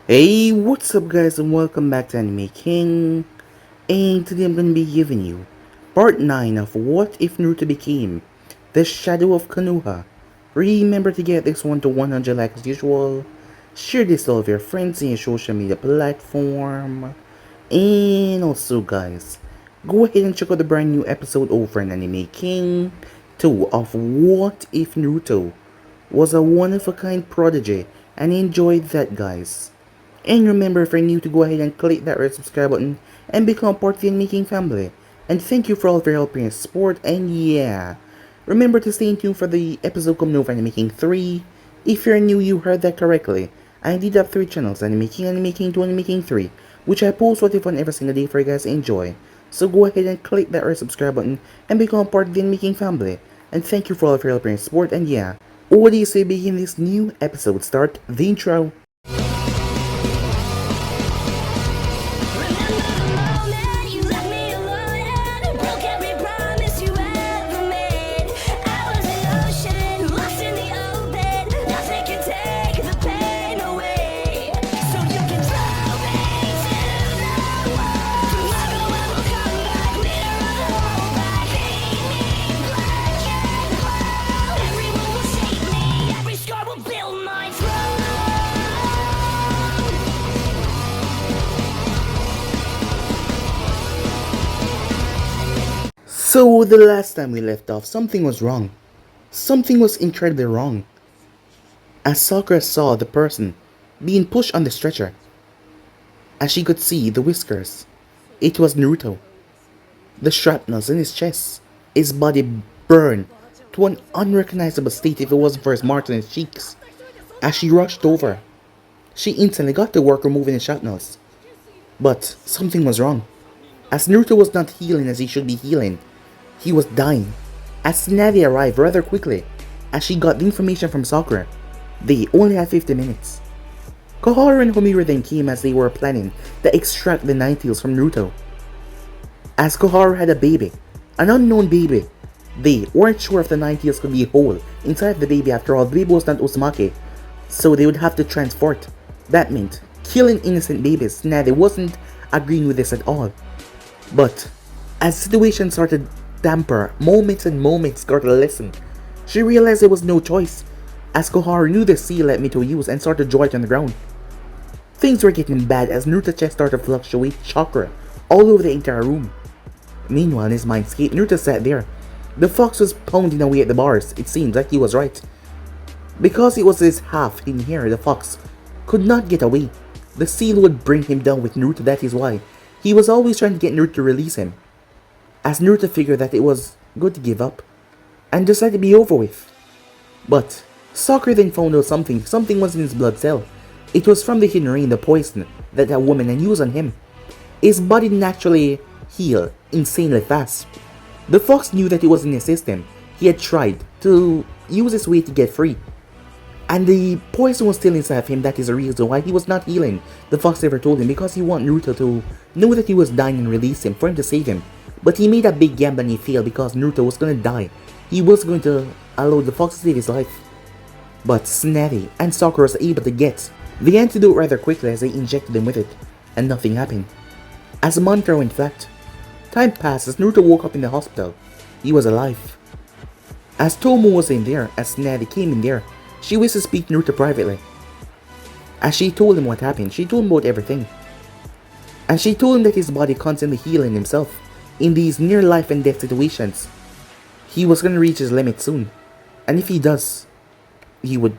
Hey, what's up guys and welcome back to Anime King. And today I'm going to be giving you part 9 of What If Naruto Became the Shadow of Konoha. Remember to get this one to 100 likes as usual. Share this to all of your friends in your social media platform. And also guys, go ahead and check out the brand new episode over on Anime King 2 of What If Naruto was a one-of-a-kind prodigy, and enjoy that guys. And remember, if you're new, to go ahead and click that red subscribe button and become part of the Making family. And thank you for all of your help and support, and yeah, remember to stay tuned for the episode coming over on Making 3. If you're new, you heard that correctly. I did have 3 channels, Anime King 2, and Making 3, which I post what if on every single day for you guys to enjoy. So go ahead and click that red subscribe button and become part of the Making family. And thank you for all of your help and support, and yeah, what do you say begin this new episode? Start the intro. So the last time we left off, something was wrong. Something was incredibly wrong. As Sakura saw the person being pushed on the stretcher, as she could see the whiskers, it was Naruto. The shrapnels in his chest, his body burned to an unrecognizable state if it wasn't for his marks on his cheeks. As she rushed over, she instantly got to work removing the shrapnels. But something was wrong. As Naruto was not healing as he should be healing, he was dying. As Navi arrived rather quickly, as she got the information from Sakura, they only had 50 minutes. Konoha and Homura then came as they were planning to extract the Nine Tails from Naruto. As Konoha had a baby, an unknown baby, they weren't sure if the Nine Tails could be whole inside the baby. After all, the baby was not Uzumaki, so they would have to transport. That meant killing innocent babies. Navi wasn't agreeing with this at all. But as the situation started damper, moments and moments got a lesson. She realized there was no choice, as Konoha knew the sea let me to use and started drawing on the ground. Things were getting bad as Naruto's chest started to fluctuate chakra all over the entire room. Meanwhile, in his mindscape, Naruto sat there. The fox was pounding away at the bars. It seemed like he was right. Because it was his half in here, the fox could not get away. The seal would bring him down with Naruto, that is why he was always trying to get Naruto to release him. As Naruto figured that it was good to give up, and decided to be over with. But Sakura then found out something was in his blood cell. It was from the hidden rain, the poison that that woman had used on him. His body naturally healed insanely fast. The fox knew that it was in his system. He had tried to use his way to get free. And the poison was still inside of him. That is the reason why he was not healing. The fox never told him, because he wanted Naruto to know that he was dying and release him for him to save him. But he made a big gamble and he failed because Naruto was going to die. He was going to allow the fox to save his life. But Snappy and Sakura was able to get the antidote rather quickly as they injected him with it, and nothing happened. As the mantra went flat, time passed as Naruto woke up in the hospital. He was alive. As Tomo was in there, as Snappy came in there, she wished to speak to Naruto privately. As she told him what happened, she told him about everything. And she told him that his body constantly healing himself in these near life and death situations. He was gonna reach his limit soon. And if he does, he would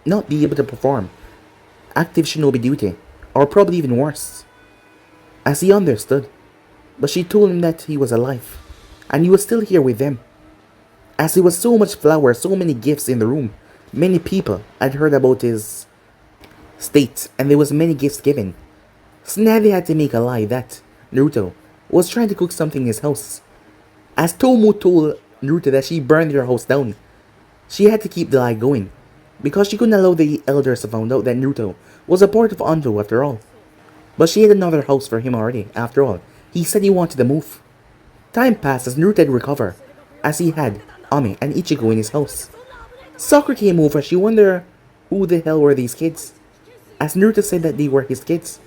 not be able to perform active shinobi duty, or probably even worse. As he understood. But she told him that he was alive, and he was still here with them. As there was so much flour, so many gifts in the room, many people had heard about his state, and there was many gifts given. Snappy had to make a lie that Naruto was trying to cook something in his house. As Tomo told Naruto that she burned their house down, she had to keep the lie going, because she couldn't allow the elders to find out that Naruto was a part of ANBU after all. But she had another house for him already, after all. He said he wanted to move. Time passed as Naruto had recovered, as he had Ami and Ichigo in his house. Sakura came over. She wondered Who the hell were these kids? As Naruto said that they were his kids.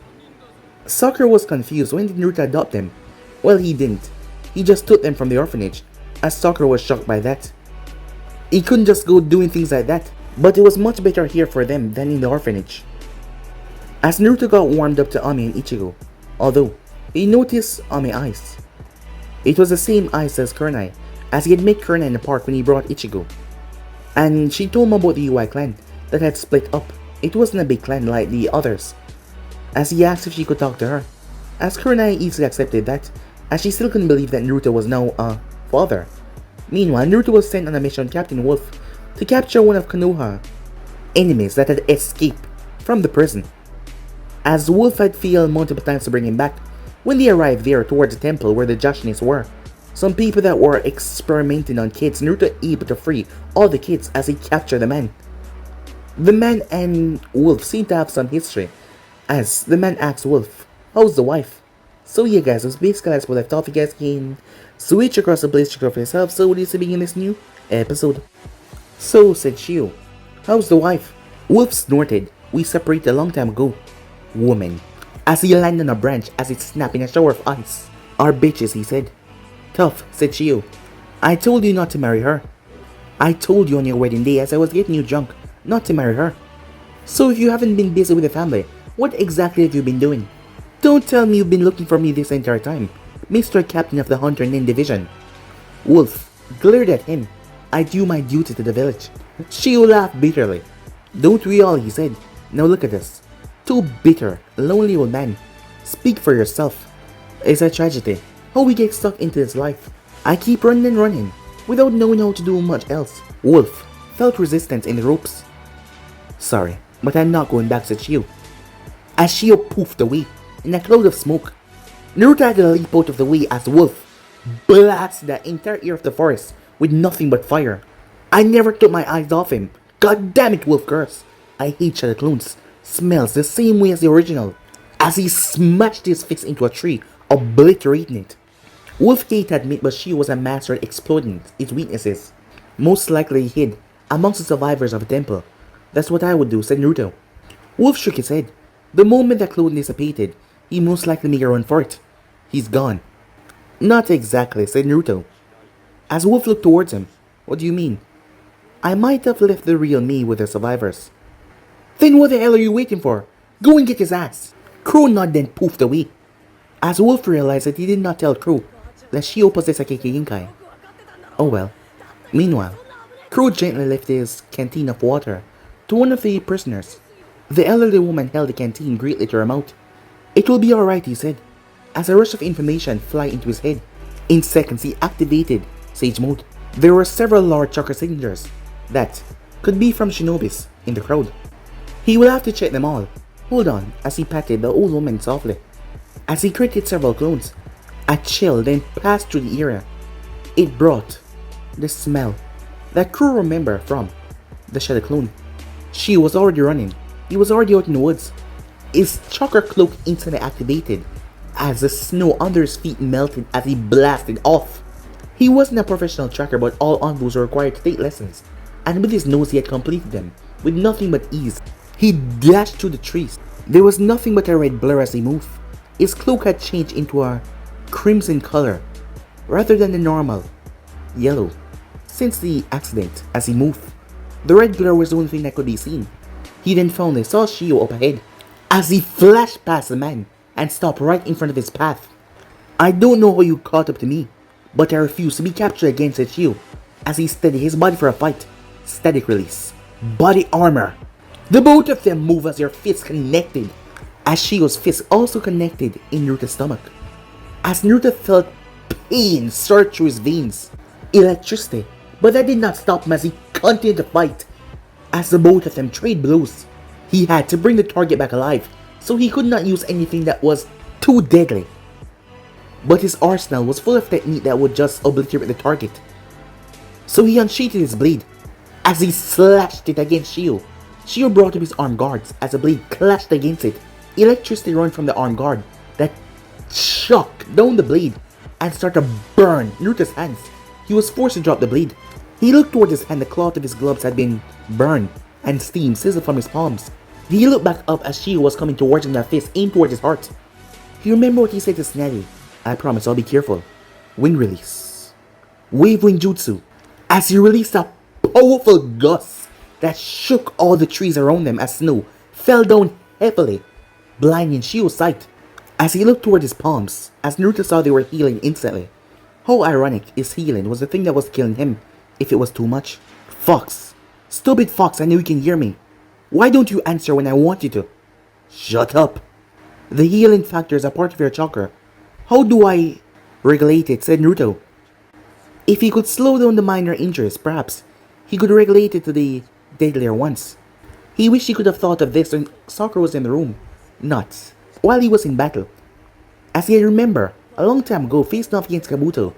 Sakura was confused. When did Naruto adopt them? Well, he didn't. He just took them from the orphanage, as Sakura was shocked by that. He couldn't just go doing things like that, but it was much better here for them than in the orphanage. As Naruto got warmed up to Ami and Ichigo, although he noticed Ami eyes. It was the same eyes as Kurenai, as he had met Kurenai in the park when he brought Ichigo. And she told him about the UI clan that had split up. It wasn't a big clan like the others. As he asked if she could talk to her, as Kurenai easily accepted that, as she still couldn't believe that Naruto was now a father. Meanwhile, Naruto was sent on a mission on Captain Wolf to capture one of Konoha enemies that had escaped from the prison. As Wolf had failed multiple times to bring him back, when they arrived there towards the temple where the Joshnis were, some people that were experimenting on kids, Naruto able to free all the kids as he captured the man. The man and Wolf seemed to have some history, as the man asked Wolf, "How's the wife?" So yeah guys, that's basically that's what I thought. If you guys can switch across the place, check out for yourself. So what is to begin this new episode? So said Shio, "How's the wife?" Wolf snorted, "We separated a long time ago." Woman, as he landed on a branch as it snapped in a shower of ice. "Our bitches," he said. "Tough," said Shio. "I told you not to marry her. I told you on your wedding day as I was getting you drunk not to marry her. So if you haven't been busy with the family, what exactly have you been doing? Don't tell me you've been looking for me this entire time, Mr. Captain of the Hunter Nin Division." Wolf glared at him. "I do my duty to the village." Shio laughed bitterly. "Don't we all?" he said. "Now look at us. Two bitter, lonely old men. Speak for yourself. It's a tragedy how we get stuck into this life. I keep running and running without knowing how to do much else." Wolf felt resistance in the ropes. "Sorry, but I'm not going back," said Shio. As Shio poofed away in a cloud of smoke, Naruto had to leap out of the way as Wolf blasted the entire ear of the forest with nothing but fire. "I never took my eyes off him. God damn it," Wolf cursed. "I hate Shadow Clones. Smells the same way as the original." As he smashed his fist into a tree, obliterating it. Wolf hated to admit, but Shio was a master at exploiting his weaknesses. "Most likely he hid amongst the survivors of the temple. That's what I would do," said Naruto. Wolf shook his head. The moment that clothing dissipated, he most likely made a run for it. "He's gone." "Not exactly," said Naruto. As Wolf looked towards him. "What do you mean?" "I might have left the real me with the survivors." "Then what the hell are you waiting for? Go and get his ass." Crow nodded then poofed away. As Wolf realized that he did not tell Crow that Shio possessed a Kekkei. Oh well. Meanwhile, Crow gently lifted his canteen of water to one of the prisoners. The elderly woman held the canteen greatly to her mouth. "It will be alright," he said, as a rush of information fly into his head. In seconds, he activated Sage Mode. There were several large chakra signatures that could be from shinobis in the crowd. He will have to check them all. Hold on, as he patted the old woman softly. As he created several clones, a chill then passed through the area. It brought the smell that Crow remembered from the Shadow Clone. She was already running. He was already out in the woods. His chakra cloak instantly activated as the snow under his feet melted as he blasted off. He wasn't a professional tracker, but all ANBUs were required to take lessons, and with his nose he had completed them with nothing but ease. He dashed through the trees. There was nothing but a red blur as he moved. His cloak had changed into a crimson color rather than the normal yellow since the accident. As he moved, the red blur was the only thing that could be seen. He then finally saw Shio up ahead as he flashed past the man and stopped right in front of his path. "I don't know how you caught up to me, but I refuse to be captured again," said Shio as he steadied his body for a fight. Static release. Body armor. The both of them move as their fists connected, as Shio's fist also connected in Naruto's stomach. As Naruto felt pain surge through his veins. Electricity, but that did not stop him as he continued to fight. As the both of them traded blows, he had to bring the target back alive, so he could not use anything that was too deadly. But his arsenal was full of technique that would just obliterate the target. So he unsheathed his blade as he slashed it against Shio. Shio brought up his arm guards as the blade clashed against it. Electricity ran from the arm guard that shocked down the blade and started to burn Naruto's hands. He was forced to drop the blade. He looked toward his hand. The cloth of his gloves had been burned and steam sizzled from his palms. He looked back up as Shio was coming towards him with a fist aimed towards his heart. He remembered what he said to Snelly. I promise I'll be careful. Wind release. Wave wind jutsu. As he released a powerful gust that shook all the trees around them as snow fell down heavily, blinding Shio's sight. As he looked toward his palms, as Naruto saw they were healing instantly. How ironic his healing was the thing that was killing him, if it was too much. Fox. Stupid Fox, I know you can hear me. Why don't you answer when I want you to? Shut up. The healing factor is a part of your chakra. How do I regulate it, said Naruto. If he could slow down the minor injuries, perhaps he could regulate it to the deadlier ones. He wished he could have thought of this when Sakura was in the room, not while he was in battle. As he remember, a long time ago facing off against Kabuto,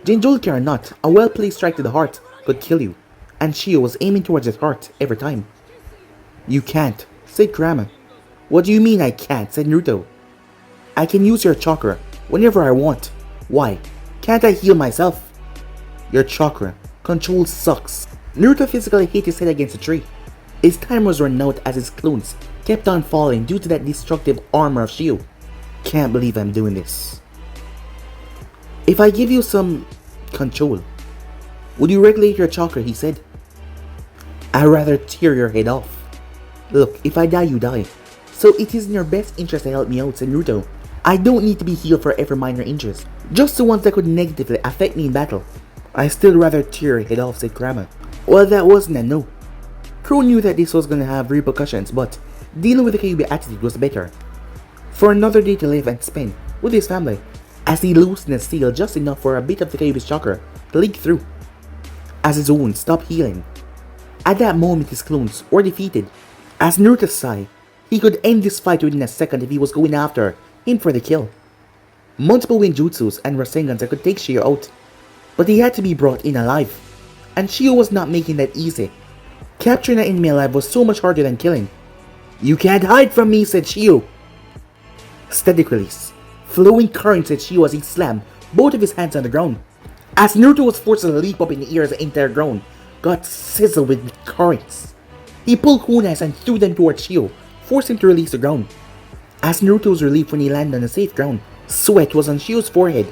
Jinjulki or not, a well-placed strike to the heart could kill you, and Shio was aiming towards his heart every time. You can't, said Kurama. What do you mean I can't, said Naruto. I can use your chakra whenever I want. Why? Can't I heal myself? Your chakra control sucks. Naruto physically hit his head against a tree. His time was run out as his clones kept on falling due to that destructive armor of Shio. Can't believe I'm doing this. If I give you some control, would you regulate your chakra, he said. I'd rather tear your head off. Look, if I die, you die. So it is in your best interest to help me out, said Naruto. I don't need to be healed for every minor injuries, just the ones that could negatively affect me in battle. I still rather tear your head off, said Kurama. Well, that wasn't a no. Crow knew that this was going to have repercussions, but dealing with the Kyuubi attitude was better. For another day to live and spend with his family, as he loosened his seal just enough for a bit of the Kyuubi's chakra to leak through. As his wounds stopped healing. At that moment his clones were defeated. As Naruto sighed, he could end this fight within a second if he was going after him for the kill. Multiple Winjutsus and Rasengans that could take Shio out, but he had to be brought in alive, and Shio was not making that easy. Capturing an enemy alive was so much harder than killing. You can't hide from me, said Shio. Static release. Flowing current, said Shio as he slammed both of his hands on the ground. As Naruto was forced to leap up in the air as the entire ground got sizzled with currents. He pulled kunais and threw them towards Shio, forcing him to release the ground. As Naruto was relieved when he landed on the safe ground, sweat was on Shio's forehead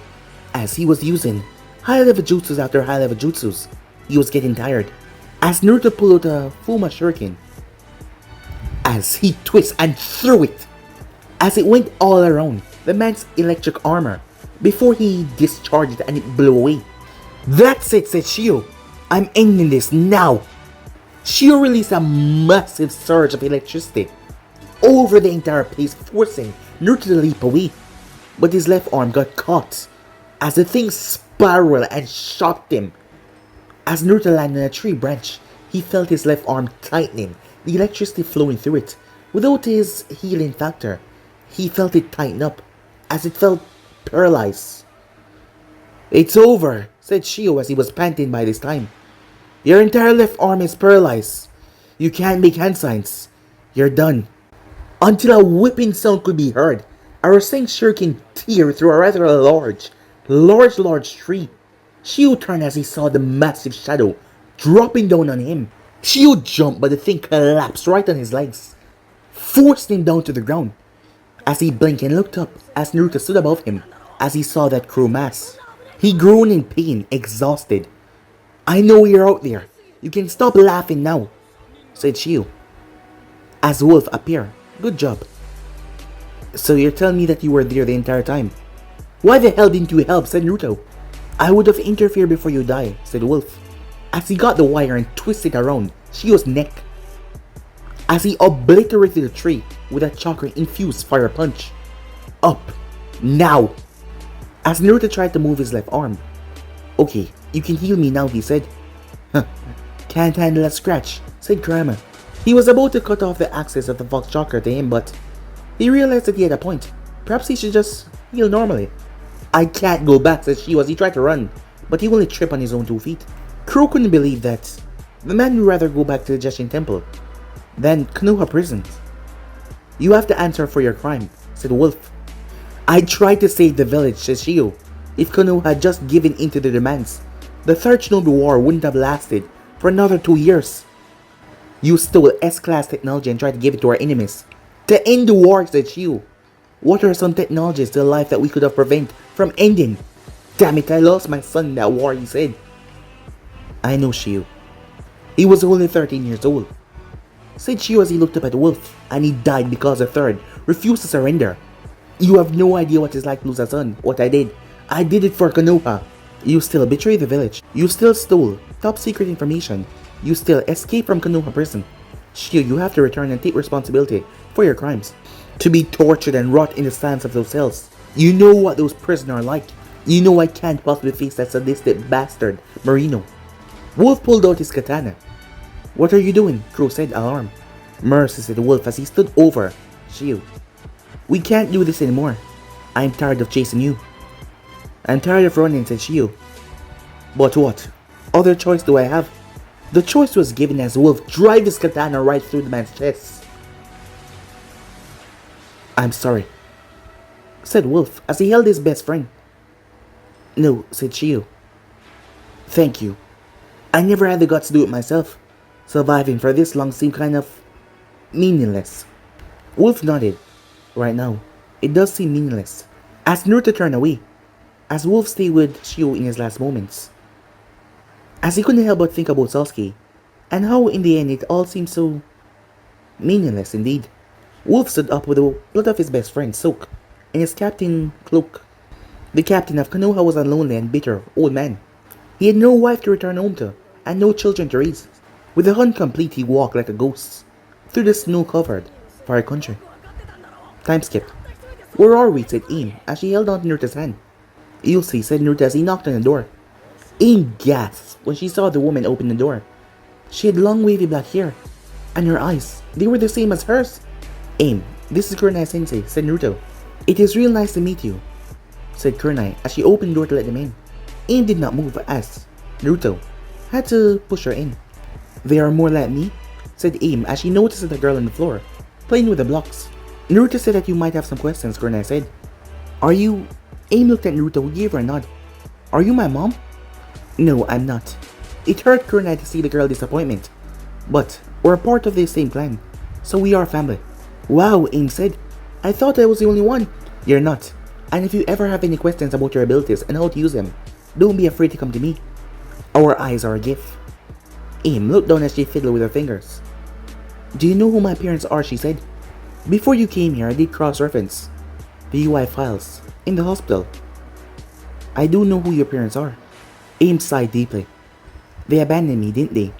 as he was using high-level jutsus after high-level jutsus. He was getting tired. As Naruto pulled out a Fuma Shuriken, as he twisted and threw it, as it went all around the man's electric armor before he discharged it and it blew away. That's it, said Shio. I'm ending this now. Shio released a massive surge of electricity over the entire place, forcing Naruto to leap away. But his left arm got caught as the thing spiraled and shocked him. As Naruto landed on a tree branch, he felt his left arm tightening, the electricity flowing through it. Without his healing factor, he felt it tighten up, as it felt paralyzed. It's over, said Shio as he was panting by this time. Your entire left arm is paralyzed. You can't make hand signs. You're done. Until a whipping sound could be heard, a Rasengan shuriken tear through a rather large tree. Shio turned as he saw the massive shadow dropping down on him. Shio jumped, but the thing collapsed right on his legs, forcing him down to the ground. As he blinked and looked up, as Naruto stood above him, as he saw that crow mass, he groaned in pain, exhausted. I know you're out there. You can stop laughing now, said Shio. As Wolf appeared. Good job. So you're telling me that you were there the entire time? Why the hell didn't you help, said Naruto. I would have interfered before you die, said Wolf, as he got the wire and twisted around Shio's neck. As he obliterated the tree with a chakra-infused fire punch. Up. Now. As Naruto tried to move his left arm. Okay, you can heal me now, he said. Huh. Can't handle a scratch, said Kurama. He was about to cut off the access of the Fox chakra to him, but he realized that he had a point. Perhaps he should just heal normally. I can't go back, said Shio as he tried to run, but he only tripped on his own 2 feet. Crow couldn't believe that the man would rather go back to the Jeshin Temple than Konoha prison. You have to answer for your crime, said Wolf. I tried to save the village, said Shio. If Konoha had just given in to the demands, the Third Shinobi War wouldn't have lasted for another 2 years. You stole S-class technology and tried to give it to our enemies. To end the war, said Shiu. What are some technologies to life that we could have prevented from ending? Damn it, I lost my son in that war, he said. I know, Shiu. He was only 13 years old, said Shiu as he looked up at Wolf, and he died because the third refused to surrender. You have no idea what it's like to lose a son. What I did it for Konoha. You still betrayed the village. You still stole top secret information. You still escaped from Konoha prison. Shiu, you have to return and take responsibility for your crimes. To be tortured and rot in the sands of those cells. You know what those prisoners are like. You know I can't possibly face that sadistic bastard, Marino. Wolf pulled out his katana. What are you doing? Crow said, alarmed. Mercy, said Wolf as he stood over Shiu. We can't do this anymore. I'm tired of chasing you. I'm tired of running, said Shiu. But what other choice do I have? The choice was given as Wolf drove his katana right through the man's chest. I'm sorry, said Wolf as he held his best friend. No, said Shiu. Thank you. I never had the guts to do it myself. Surviving for this long seemed kind of meaningless. Wolf nodded. Right now, it does seem meaningless. As Naruto turned away, as Wolf stayed with Shiu in his last moments. As he couldn't help but think about Sasuke, and how in the end it all seemed so meaningless indeed. Wolf stood up with the blood of his best friend, Soak, in his captain cloak. The captain of Konoha was a lonely and bitter old man. He had no wife to return home to, and no children to raise. With the hunt complete, he walked like a ghost through the snow-covered far country. Time skip. Where are we? Said Aim as she held on to Naruto's hand. You'll see, said Naruto as he knocked on the door. Aim gasped when she saw the woman open the door. She had long wavy black hair, and her eyes, they were the same as hers. Aim, this is Kurenai Sensei, said Naruto. It is real nice to meet you, said Kurenai as she opened the door to let them in. Aim did not move as Naruto had to push her in. They are more like me, said Aim as she noticed the girl on the floor, playing with the blocks. Naruto said that you might have some questions, Kurenai said. Are you... Aim looked at Naruto who gave her a nod. Are you my mom? No, I'm not. It hurt Kurenai to see the girl's disappointment. But we're a part of the same clan, so we are family. Wow, Aim said. I thought I was the only one. You're not. And if you ever have any questions about your abilities and how to use them, don't be afraid to come to me. Our eyes are a gift. Aim looked down as she fiddled with her fingers. Do you know who my parents are? She said. Before you came here, I did cross-reference the UI files in the hospital. I do know who your parents are. Aim sighed deeply. They abandoned me, didn't they?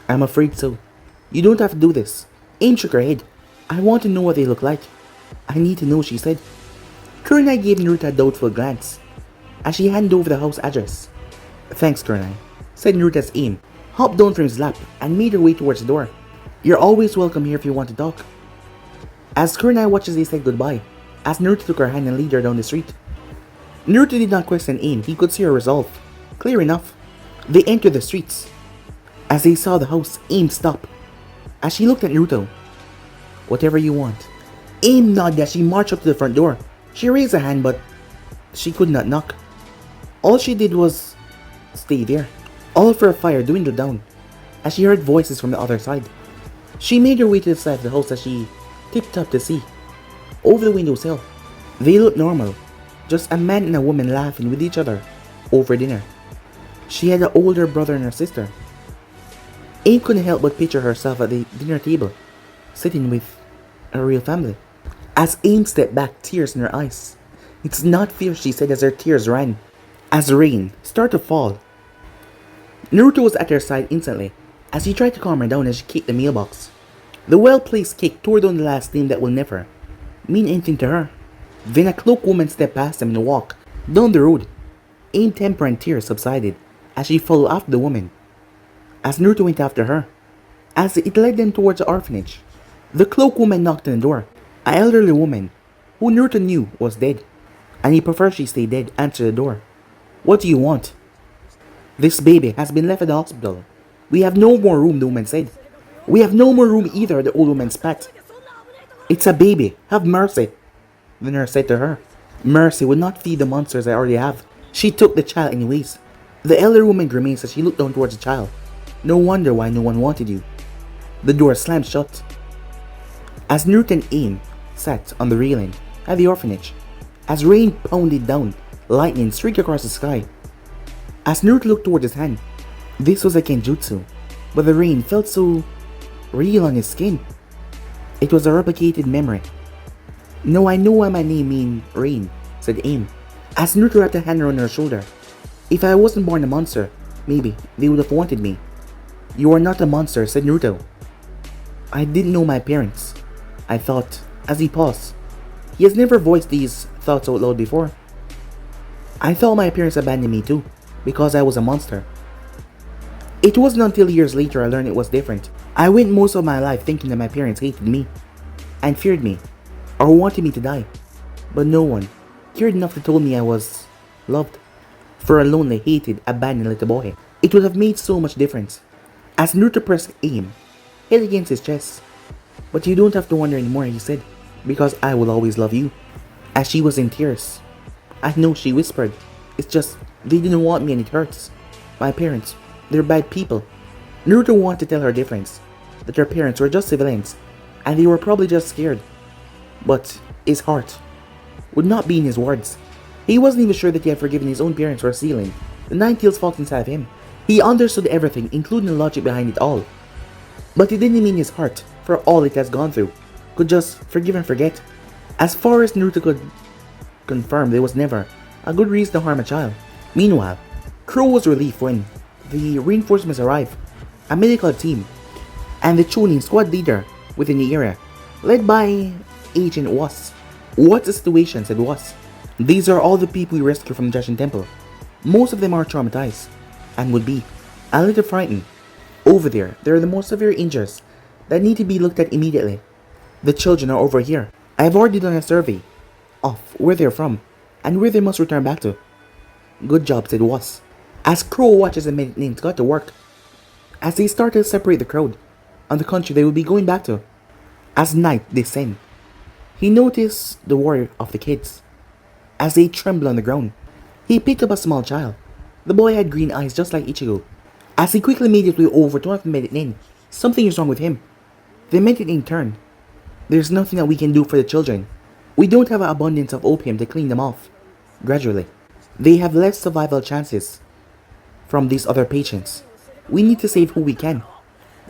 I'm afraid so. You don't have to do this. Aim shook her head. I want to know what they look like. I need to know, she said. Kurenai gave Naruto a doubtful glance as she handed over the house address. Thanks, Kurenai, said Naruto's Aim, hopped down from his lap and made her way towards the door. You're always welcome here if you want to talk. As Kurenai watched as they said goodbye, as Naruto took her hand and led her down the street. Naruto did not question Aim, he could see her resolve. Clear enough. They entered the streets. As they saw the house, Aim stopped. As she looked at Naruto. Whatever you want. Aim nodded as she marched up to the front door. She raised a hand but she could not knock. All she did was stay there. All of her fire dwindled down as she heard voices from the other side. She made her way to the side of the house as she tipped up to see. Over the windowsill, they looked normal. Just a man and a woman laughing with each other over dinner. She had an older brother and her sister. Aim couldn't help but picture herself at the dinner table, sitting with a real family. As Aim stepped back, tears in her eyes. It's not fear, she said as her tears ran. As rain started to fall. Naruto was at her side instantly, as he tried to calm her down as she kicked the mailbox. The well-placed kick tore down the last name that will never mean anything to her. Then a cloaked woman stepped past him in a walk down the road. Aim's temper and tears subsided as she followed after the woman. As Naruto went after her, as it led them towards the orphanage, the cloaked woman knocked on the door. An elderly woman, who Naruto knew was dead, and he preferred she stay dead, answered the door. What do you want? This baby has been left at the hospital. We have no more room, the woman said. We have no more room either, the old woman spat. It's a baby. Have mercy, the nurse said to her. Mercy would not feed the monsters I already have. She took the child anyways. The elder woman grimaced as she looked down towards the child. No wonder why no one wanted you. The door slammed shut. As Naruto and Aim sat on the railing at the orphanage, as rain pounded down, lightning streaked across the sky. As Naruto looked toward his hand, this was a genjutsu, but the rain felt so real on his skin. It was a replicated memory. "No, I know why my name means rain," said Aim, as Naruto wrapped a hand around her shoulder. "If I wasn't born a monster, maybe they would have wanted me." "You are not a monster," said Naruto. "I didn't know my parents," I thought, as he paused. He has never voiced these thoughts out loud before. "I thought my parents abandoned me too, because I was a monster." It wasn't until years later I learned it was different. I went most of my life thinking that my parents hated me, and feared me, or wanted me to die. But no one cared enough to tell me I was loved. For a lonely, hated, abandoned little boy, it would have made so much difference. As Naruto pressed Aim, hit against his chest. "But you don't have to wonder anymore," he said, "because I will always love you." As she was in tears. "I know," she whispered. "It's just, they didn't want me and it hurts. My parents, they're bad people." Naruto wanted to tell her difference, that her parents were just civilians, and they were probably just scared. But his heart would not be in his words. He wasn't even sure that he had forgiven his own parents for stealing the 9 tails fault inside of him. He understood everything, including the logic behind it all. But it didn't mean his heart, for all it has gone through, could just forgive and forget. As far as Naruto could confirm, there was never a good reason to harm a child. Meanwhile, Crow was relieved when the reinforcements arrived, a medical team, and the Chunin squad leader within the area, led by Agent Was. "What's the situation?" said Was. "These are all the people we rescued from the Jashin Temple. Most of them are traumatized, and would be a little frightened. Over there are the most severe injuries that need to be looked at immediately. The children are over here. I have already done a survey of where they're from, and where they must return back to." "Good job," said Was, as Crow watches and names got to work. As they started to separate the crowd on the country they would be going back to. As night descended, he noticed the worry of the kids as they trembled on the ground. He picked up a small child. The boy had green eyes just like Ichigo. As he quickly made his way over to one of the men, something is wrong with him. The men turned. "There's nothing that we can do for the children. We don't have an abundance of opium to clean them off. Gradually, they have less survival chances from these other patients. We need to save who we can."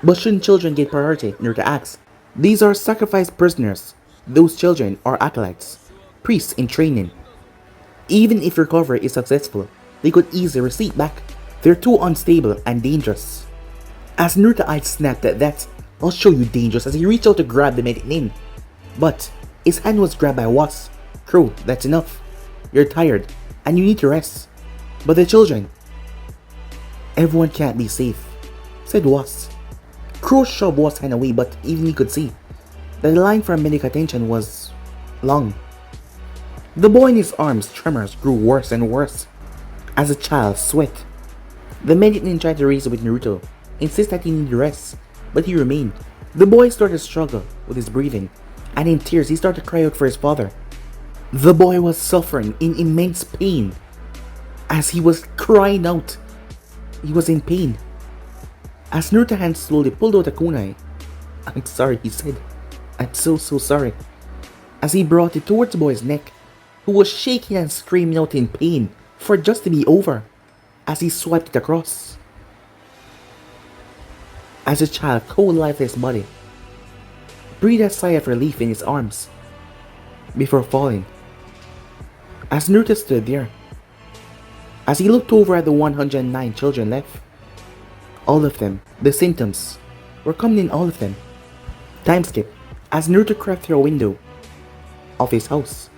"But shouldn't children get priority?" Naruto asked. "These are sacrificed prisoners. Those children are acolytes, priests in training. Even if recovery is successful, they could easily recede back. They're too unstable and dangerous." As Naruto's eyes snapped at that, "I'll show you dangerous," as he reached out to grab the medic. But his hand was grabbed by Was. "Crow, that's enough. You're tired, and you need to rest. But the children..." "Everyone can't be safe," said Was. Crow shoved Was' hand away, but even he could see that the line for medic attention was long. The boy in his arms' tremors grew worse and worse as the child sweat. The medic tried to reason with Naruto, insist that he needed rest, but he remained. The boy started to struggle with his breathing, and in tears he started to cry out for his father. The boy was suffering in immense pain. As he was crying out, he was in pain. As Naruto's hand slowly pulled out a kunai. "I'm sorry," he said. "I'm so sorry." As he brought it towards the boy's neck, who was shaking and screaming out in pain for it just to be over, as he swiped it across. As the child, cold lifeless body, breathed a sigh of relief in his arms before falling. As Naruto stood there, as he looked over at the 109 children left, all of them, the symptoms were coming in, all of them. Time skip, as Naruto crept through a window of his house.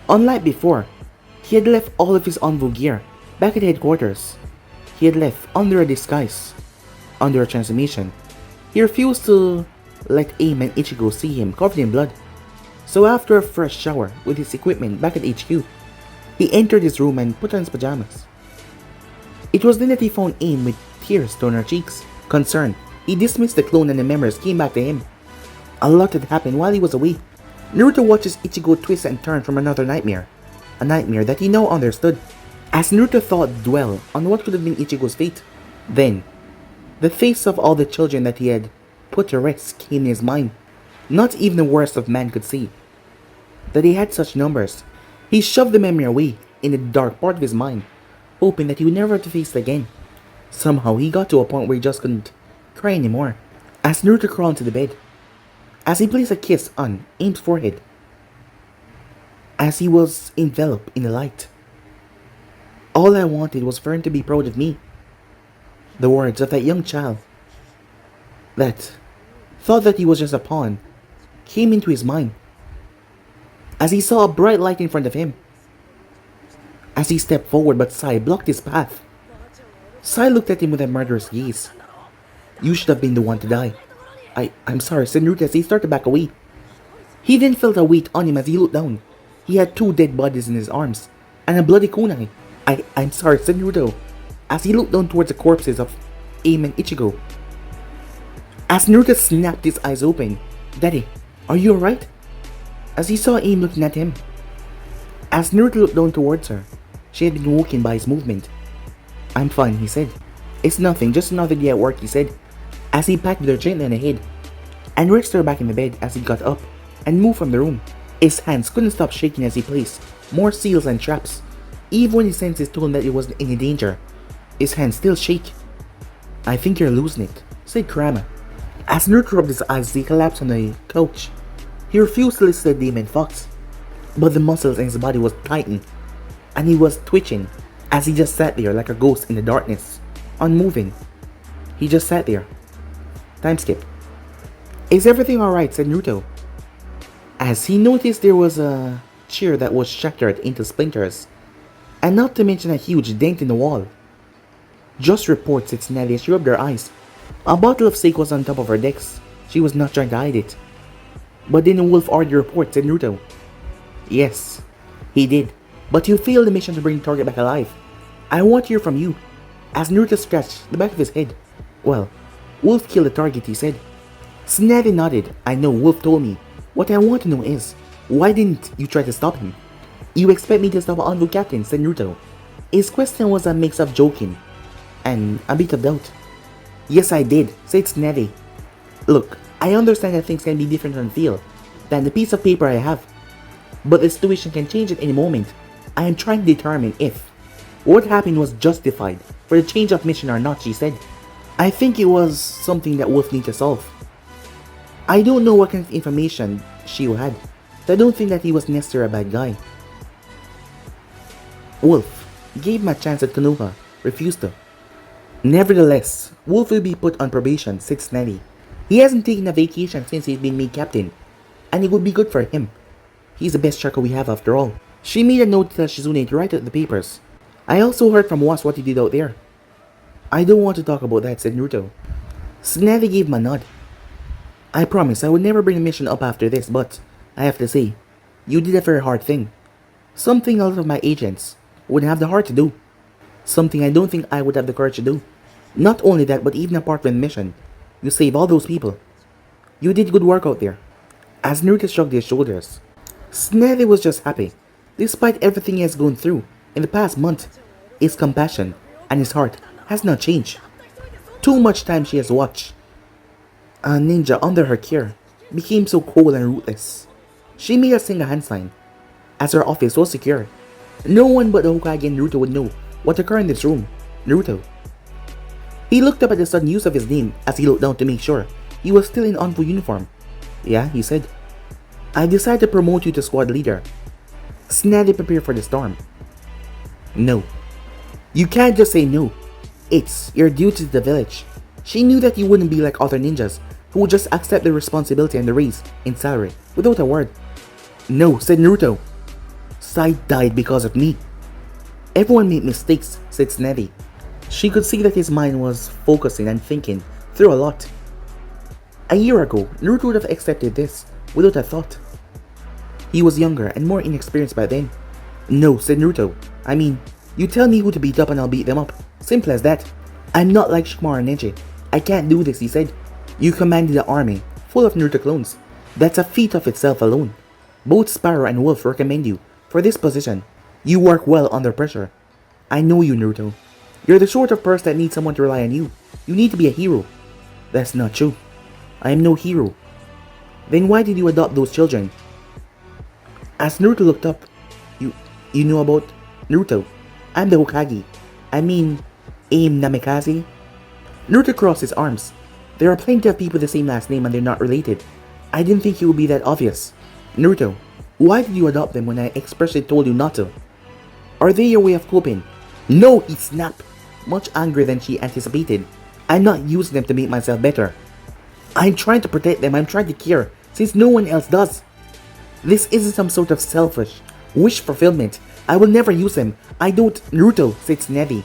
Unlike before, he had left all of his ANBU gear back at headquarters. He had left under a disguise, under a transformation. He refused to let Aim and Ichigo see him covered in blood. So after a fresh shower with his equipment back at HQ, he entered his room and put on his pajamas. It was then that he found Aim with tears down her cheeks. Concerned, he dismissed the clone and the memories came back to him. A lot had happened while he was away. Naruto watches Ichigo twist and turn from another nightmare, a nightmare that he now understood. As Naruto thought dwell on what could have been Ichigo's fate, then, the face of all the children that he had put to rest came in his mind. Not even the worst of man could see that he had such numbers. He shoved the memory away in the dark part of his mind, hoping that he would never have to face it again. Somehow he got to a point where he just couldn't cry anymore. As Naruto crawled into the bed, as he placed a kiss on Aim's forehead, as he was enveloped in the light. All I wanted was for him to be proud of me. The words of that young child that thought that he was just a pawn came into his mind as he saw a bright light in front of him. As he stepped forward, but Sai blocked his path. Sai looked at him with a murderous gaze. You should have been the one to die. I'm sorry, said Naruto as he started to back away. He then felt a weight on him as he looked down. He had 2 dead bodies in his arms, and a bloody kunai. I'm sorry, said Naruto, as he looked down towards the corpses of Aim and Ichigo. As Naruto snapped his eyes open, Daddy, are you alright? As he saw Aim looking at him. As Naruto looked down towards her, she had been woken by his movement. I'm fine, he said. It's nothing, just another day at work, he said, as he patted her gently on the head, and rested her back in the bed as he got up and moved from the room. His hands couldn't stop shaking as he placed more seals and traps. Even when his senses told him that he wasn't in any danger, his hands still shake. I think you're losing it, said Kurama. As Naruto rubbed his eyes as he collapsed on the couch, he refused to listen to the demon fox, but the muscles in his body was tightened, and he was twitching as he just sat there like a ghost in the darkness, unmoving. He just sat there. Time skip. Is everything alright? Said Naruto, as he noticed there was a chair that was shattered into splinters, and not to mention a huge dent in the wall. Just reports, said Tsunade as she rubbed her eyes. A bottle of sake was on top of her decks. She was not trying to hide it. But then the wolf already reported, said Naruto. Yes, he did, but you failed the mission to bring the target back alive. I want to hear from you. As Naruto scratched the back of his head. Well, Wolf killed the target, he said. Tsunade nodded. I know, Wolf told me. What I want to know is, why didn't you try to stop him? You expect me to stop an ANBU captain, said Naruto. His question was a mix of joking and a bit of doubt. Yes, I did, said Tsunade. Look, I understand that things can be different on the field than the piece of paper I have, but the situation can change at any moment. I am trying to determine if what happened was justified for the change of mission or not, she said. I think it was something that Wolf needed to solve. I don't know what kind of information Shio had, so I don't think that he was necessarily a bad guy. Wolf gave him a chance at Konoha, refused to. Nevertheless, Wolf will be put on probation, said Tsunade. He hasn't taken a vacation since he's been made captain, and it would be good for him. He's the best striker we have after all. She made a note to tell Shizune to write out the papers. I also heard from Was what he did out there. I don't want to talk about that, said Naruto. Tsunade gave him a nod. I promise I would never bring the mission up after this, but I have to say, you did a very hard thing. Something a lot of my agents wouldn't have the heart to do. Something I don't think I would have the courage to do. Not only that, but even apart from the mission, you saved all those people. You did good work out there. As Naruto shrugged his shoulders, Tsunade was just happy. Despite everything he has gone through in the past month, his compassion and his heart has not changed. Too much time she has watched a ninja under her care became so cold and ruthless. She made a single hand sign. As her office was secure, no one but the Hokage and Naruto would know what occurred in this room. Naruto. He looked up at the sudden use of his name as he looked down to make sure he was still in ANBU uniform. Yeah, he said. I decided to promote you to squad leader. Tsunade prepared for the storm. No. You can't just say no. It's your duty to the village. She knew that you wouldn't be like other ninjas who would just accept the responsibility and the raise in salary without a word. No, said Naruto. Sai died because of me. Everyone made mistakes, said Tsunade. She could see that his mind was focusing and thinking through a lot. A year ago, Naruto would have accepted this without a thought. He was younger and more inexperienced by then. No, said Naruto. I mean, you tell me who to beat up and I'll beat them up. Simple as that. I'm not like Shikamaru and Neji. I can't do this, he said. You commanded an army full of Naruto clones. That's a feat of itself alone. Both Sparrow and Wolf recommend you for this position. You work well under pressure. I know you, Naruto. You're the sort of person that needs someone to rely on you. You need to be a hero. That's not true. I am no hero. Then why did you adopt those children? As Naruto looked up, you know about Naruto. I'm the Hokage. I mean, Aim Namikaze. Naruto crossed his arms. There are plenty of people with the same last name and they're not related. I didn't think it would be that obvious. Naruto, why did you adopt them when I expressly told you not to? Are they your way of coping? No, he snapped, much angrier than she anticipated. I'm not using them to make myself better. I'm trying to protect them, I'm trying to care, since no one else does. This isn't some sort of selfish wish fulfillment. I will never use them. I don't. Naruto, said Tsunade.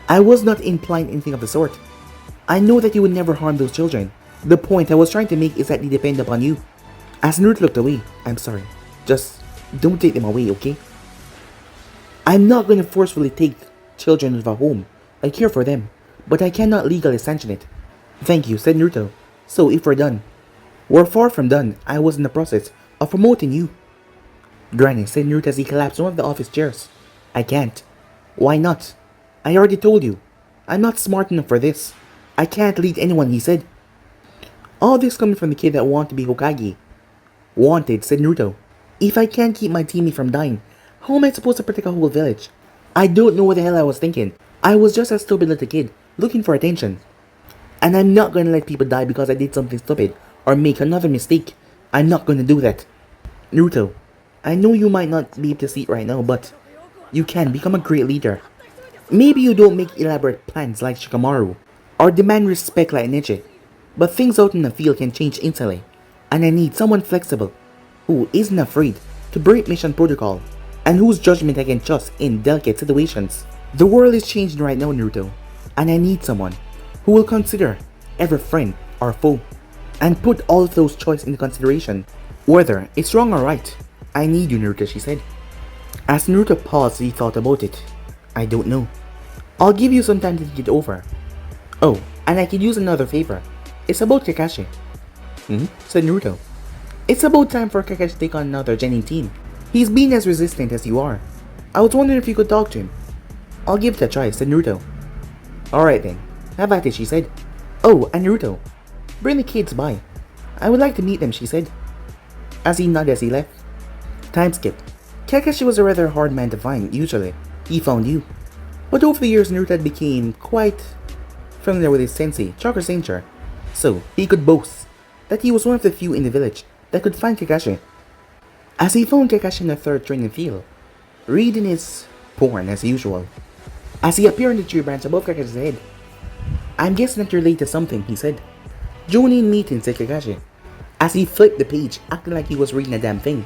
I was not implying anything of the sort. I know that you would never harm those children. The point I was trying to make is that they depend upon you. As Naruto looked away, I'm sorry. Just don't take them away, okay? I'm not going to forcefully take children out of a home. I care for them, but I cannot legally sanction it. Thank you, said Naruto. So if we're done. We're far from done. I was in the process of promoting you. Granny, said Naruto as he collapsed one of the office chairs. I can't. Why not? I already told you. I'm not smart enough for this. I can't lead anyone, he said. All this coming from the kid that wanted to be Hokage. Wanted, said Naruto. If I can't keep my teammate from dying, how am I supposed to protect a whole village? I don't know what the hell I was thinking. I was just a stupid little kid, looking for attention. And I'm not going to let people die because I did something stupid, or make another mistake. I'm not going to do that. Naruto, I know you might not be able to see it right now, but you can become a great leader. Maybe you don't make elaborate plans like Shikamaru, or demand respect like Neji, but things out in the field can change instantly, and I need someone flexible, who isn't afraid to break mission protocol, and whose judgment I can trust in delicate situations. The world is changing right now, Naruto, and I need someone who will consider every friend or foe, and put all of those choices into consideration. Whether it's wrong or right, I need you, Naruto, she said. As Naruto paused, he thought about it. I don't know. I'll give you some time to think it over. Oh, and I could use another favor. It's about Kakashi. Said Naruto. It's about time for Kakashi to take on another Genin team. He's been as resistant as you are. I was wondering if you could talk to him. I'll give it a try, said Naruto. Alright then, have at it, she said. Oh, and Naruto, bring the kids by. I would like to meet them, she said. As he nodded as he left. Time skip. Kakashi was a rather hard man to find, usually. He found you. But over the years, Naruto had became quite familiar with his sensei, Chakra Sanger. So, he could boast that he was one of the few in the village that could find Kakashi. As he found Kakashi in the third training field, reading his porn as usual. As he appeared in the tree branch above Kakashi's head. I'm guessing that you're late to something, he said. Joining meeting, said Kakashi. As he flipped the page, acting like he was reading a damn thing.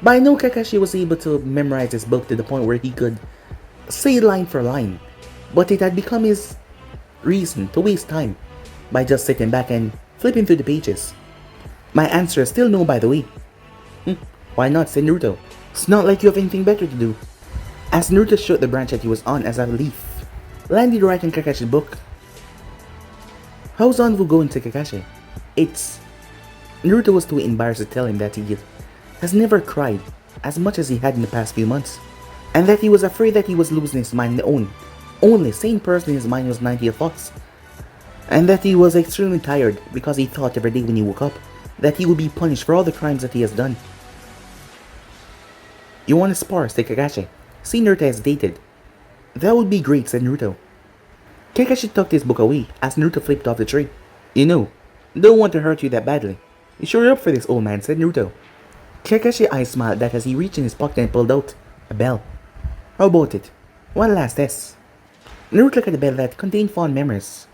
But I know Kakashi was able to memorize this book to the point where he could say line for line. But it had become his reason to waste time by just sitting back and flipping through the pages. My answer is still no, by the way. Why not, said Naruto. It's not like you have anything better to do. As Naruto shot the branch that he was on as a leaf landed right in Kakashi's book. How's ANBU going, to Kakashi? It's... Naruto was too embarrassed to tell him that he has never cried as much as he had in the past few months, and that he was afraid that he was losing his mind. The only sane person in his mind was 90 thoughts, and that he was extremely tired because he thought every day when he woke up that he would be punished for all the crimes that he has done. You want to spar, said Kakashi. See, Naruto hesitated. That would be great, said Naruto. Kakashi tucked his book away as Naruto flipped off the tree. You know, don't want to hurt you that badly. You sure you're up for this, old man, said Naruto. Kakashi's eyes smiled that as he reached in his pocket and pulled out a bell. How about it? One last test. Naruto looked at the bell that contained fond memories.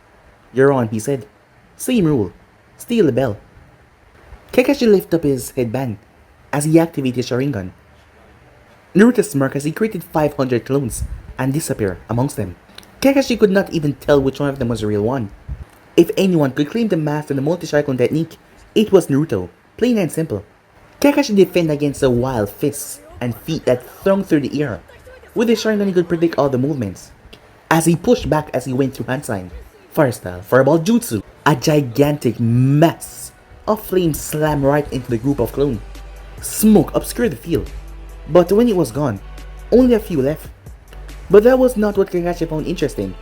You're on, he said. Same rule. Steal the bell. Kakashi lifted up his headband as he activated his Sharingan. Naruto smirked as he created 500 clones and disappeared amongst them. Kakashi could not even tell which one of them was the real one. If anyone could claim to master the multi-cyclone technique, it was Naruto, plain and simple. Kakashi defended against the wild fists and feet that thronged through the air. With his Sharingan, he could predict all the movements. As he pushed back as he went through hand sign, fire style, fireball jutsu, a gigantic mass of flames slammed right into the group of clones. Smoke obscured the field, but when it was gone, only a few left. But that was not what Kakashi found interesting.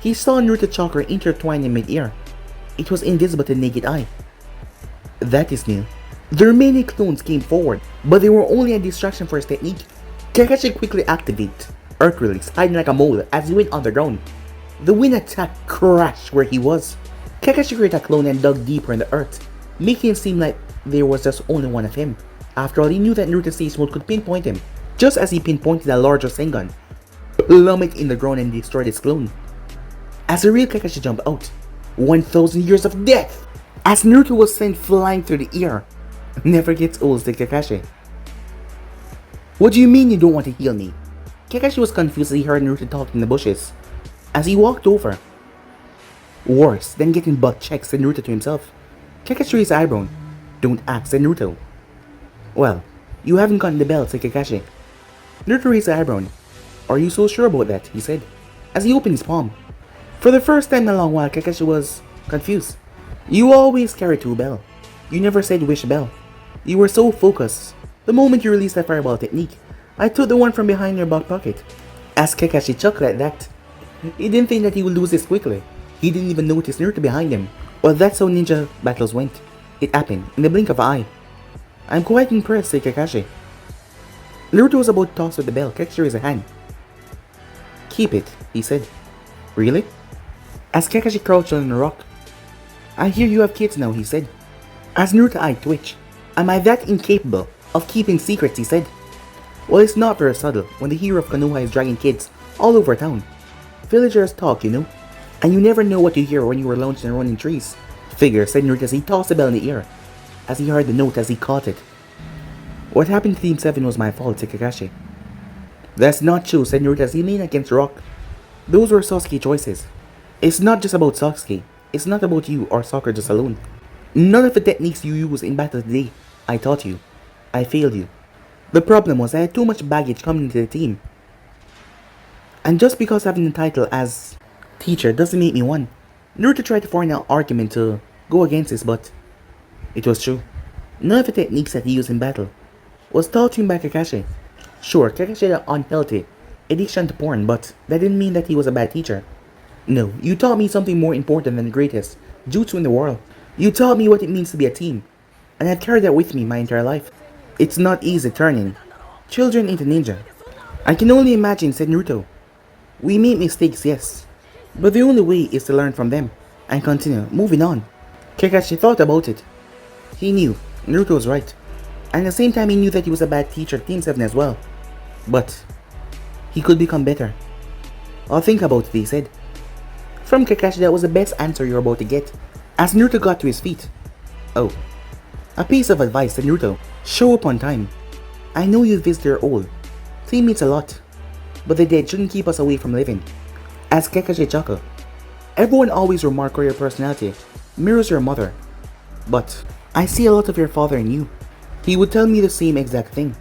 He saw Naruto chakra intertwined in mid-air. It was invisible to the naked eye. That is new. The remaining clones came forward, but they were only a distraction for his technique. Kakashi quickly activated Earth Release, hiding like a mole as he went underground. The wind attack crashed where he was. Kakashi created a clone and dug deeper in the earth, making it seem like there was just only one of him. After all, he knew that Naruto Stage Mode could pinpoint him, just as he pinpointed a larger Sengun, plummet in the ground and destroyed his clone. As the real Kakashi jumped out, 1,000 years of death! As Naruto was sent flying through the air. Never gets old, said Kakashi. What do you mean you don't want to heal me? Kakashi was confused as he heard Naruto talk in the bushes. As he walked over, worse than getting butt checked, said Naruto to himself. Kakashi raised his eyebrow. Don't ask, said Naruto. Well, you haven't gotten the belt, said Kakashi. Naruto raised his eyebrow. Are you so sure about that? He said, as he opened his palm. For the first time in a long while, Kakashi was confused. You always carry two bell. You never said which bell. You were so focused. The moment you released that fireball technique, I took the one from behind your back pocket. As Kakashi chuckled at that, he didn't think that he would lose this quickly. He didn't even notice Naruto behind him. Well, that's how ninja battles went. It happened in the blink of an eye. I'm quite impressed, said Kakashi. Naruto was about to toss with the bell. Kakashi raised a hand. Keep it, he said. Really? As Kakashi crouched on a rock. I hear you have kids now, he said. As Naruto's eye twitched. Am I that incapable of keeping secrets, he said. Well, it's not very subtle when the hero of Konoha is dragging kids all over town. Villagers talk, you know. And you never know what you hear when you were lounging around in trees. Figure, said Naruto as he tossed the bell in the air. As he heard the note as he caught it. What happened to Team 7 was my fault, said Kakashi. That's not true, said Naruto as he leaned against the rock. Those were Sasuke choices. It's not just about Sasuke. It's not about you or Sakura just alone. None of the techniques you use in battle today, I taught you. I failed you. The problem was I had too much baggage coming into the team. And just because having the title as teacher doesn't make me one. Naruto tried to find an argument to go against this, but it was true. None of the techniques that he used in battle was taught to him by Kakashi. Sure, Kakashi had an unhealthy addiction to porn, but that didn't mean that he was a bad teacher. No, you taught me something more important than the greatest jutsu in the world. You taught me what it means to be a team, and I've carried that with me my entire life. It's not easy turning children into ninja. I can only imagine, said Naruto. We make mistakes, yes, but the only way is to learn from them and continue moving on. Kakashi thought about it. He knew Naruto was right, and at the same time he knew that he was a bad teacher at Team 7 as well. But he could become better. I'll think about it, he said. From Kakashi, that was the best answer you were about to get. As Naruto got to his feet. Oh, a piece of advice, said Naruto. Show up on time. I know you visit your old teammates a lot, but the dead shouldn't keep us away from living. As Kakashi chuckled. Everyone always remark your personality mirrors your mother, but I see a lot of your father in you. He would tell me the same exact thing.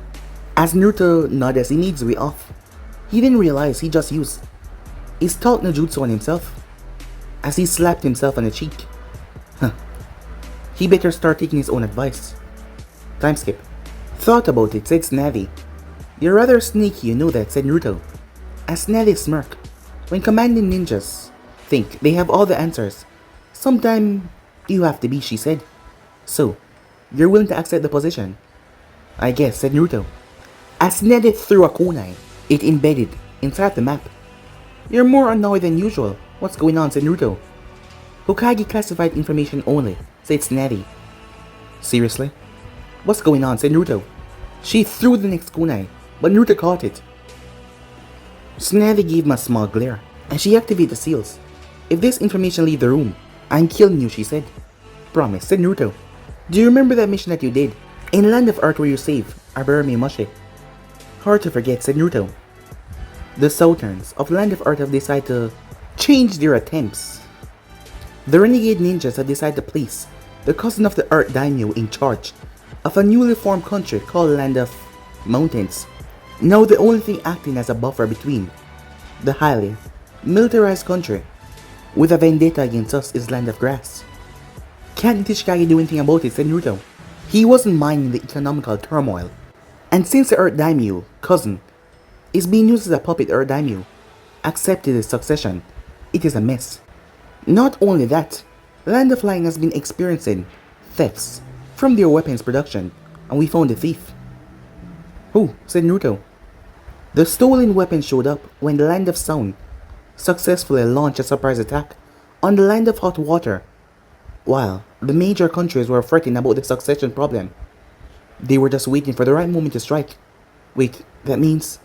As Naruto nodded as he made his way off. He didn't realize he just used his taught no jutsu on himself. As he slapped himself on the cheek. He better start taking his own advice. Time skip. Thought about it, said Snavi. You're rather sneaky, you know that, said Naruto. As Snavi smirked. When commanding ninjas think they have all the answers, sometimes you have to be, she said. So, you're willing to accept the position? I guess, said Naruto. As Snavi threw a kunai, it embedded inside the map. You're more annoyed than usual. What's going on, said Naruto. Hokage classified information only, said Snavi. Seriously? What's going on, said Naruto. She threw the next kunai, but Naruto caught it. Snavi gave him a small glare, and she activated the seals. If this information leave the room, I'm killing you, she said. Promise, said Naruto. Do you remember that mission that you did? In Land of Earth where you saved Aburame Moshi? Hard to forget, said Naruto. The Southerns of Land of Earth have decided to change their attempts. The renegade ninjas have decided to place the cousin of the Earth Daimyo in charge of a newly formed country called Land of Mountains. Now the only thing acting as a buffer between the highly militarized country with a vendetta against us is Land of Grass. Can't Tishikage do anything about it, said Naruto. He wasn't minding the economical turmoil. And since the Earth Daimyo, cousin, is being used as a puppet, Earth Daimyo accepted his succession, it is a mess. Not only that, Land of Flying has been experiencing thefts from their weapons production, and we found the thief. Who? Said Naruto. The stolen weapon showed up when the Land of Sound successfully launched a surprise attack on the Land of Hot Water, while the major countries were fretting about the succession problem. They were just waiting for the right moment to strike. Wait, that means...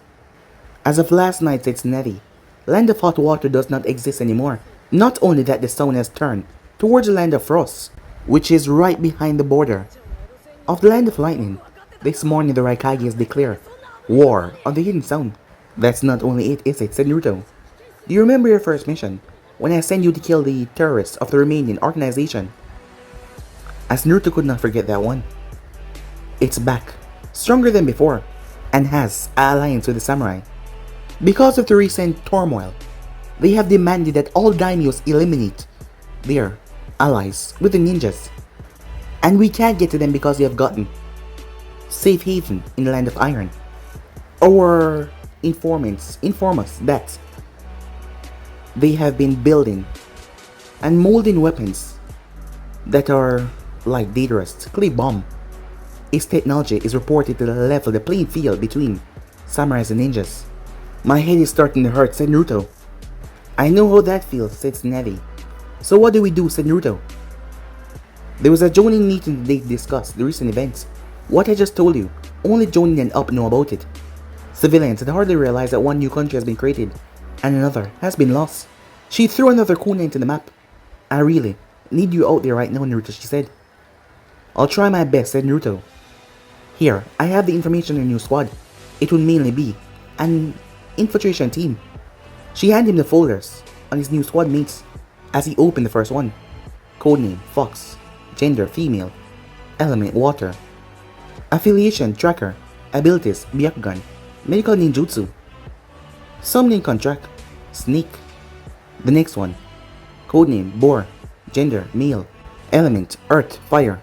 As of last night, said Snevi, Land of Hot Water does not exist anymore. Not only that, the Sound has turned towards the Land of Frost, which is right behind the border of the Land of Lightning. This morning the Raikage has declared war on the Hidden Sound. That's not only it, is it? Said Naruto. Do you remember your first mission, when I sent you to kill the terrorists of the remaining organization? As Naruto could not forget that one. It's back, stronger than before, and has an alliance with the samurai. Because of the recent turmoil, they have demanded that all daimyos eliminate their allies with the ninjas. And we can't get to them because they have gotten safe haven in the Land of Iron. Our informants inform us that they have been building and molding weapons that are like dangerous clay bomb. Its technology is reported to level the playing field between samurais and ninjas. My head is starting to hurt, said Naruto. I know how that feels, said Snevi. So what do we do, said Naruto. There was a joining meeting today to discuss the recent events. What I just told you, only Jonin and Up know about it. Civilians had hardly realized that one new country has been created, and another has been lost. She threw another kuna into the map. I really need you out there right now, Naruto, she said. I'll try my best, said Naruto. Here, I have the information on your new squad. It will mainly be an infiltration team. She handed him the folders on his new squad mates as he opened the first one. Codename Fox, gender female, element water, affiliation tracker, abilities Byakugan, medical ninjutsu, summoning contract, sneak. The next one, codename Boar, gender male, element earth fire,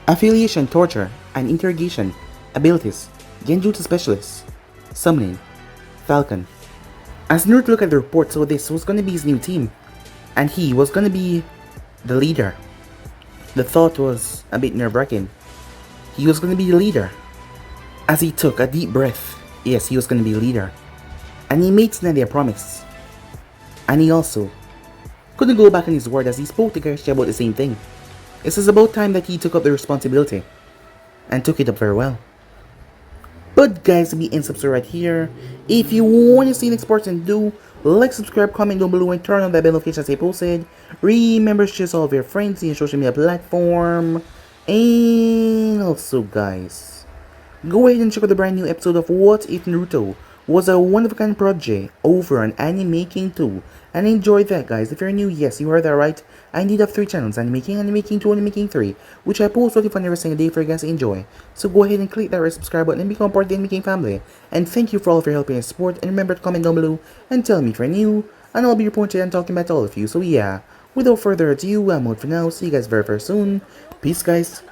affiliation torture and interrogation, abilities genjutsu specialist, summoning Falcon. As Naruto looked at the report, so this was gonna be his new team, and he was gonna be the leader. The thought was a bit nerve-wracking. He was gonna be the leader. As he took a deep breath, yes, he was gonna be the leader. And he made Snevi a promise. And he also couldn't go back on his word as he spoke to Kakashi about the same thing. It was about time that he took up the responsibility, and took it up very well. But guys, be and subscribe right here. If you want to see the next person, do like, subscribe, comment down below, and turn on that bell notification as I posted. Remember to share all of your friends in your social media platform. And also guys, go ahead and check out the brand new episode of What If Naruto Was a One-of-a-Kind Project over on Anime King 2. And enjoy that, guys. If you're new, yes, you heard that right. I indeed have 3 channels, Anime King, Anime King 2, Anime King 3, which I post what fun every single day for you guys to enjoy. So go ahead and click that red subscribe button and become part of the Anime King family. And thank you for all of your help and support. And remember to comment down below and tell me if you're new, and I'll be reporting and talking about all of you. So yeah, without further ado, I'm out for now. See you guys very soon. Peace, guys.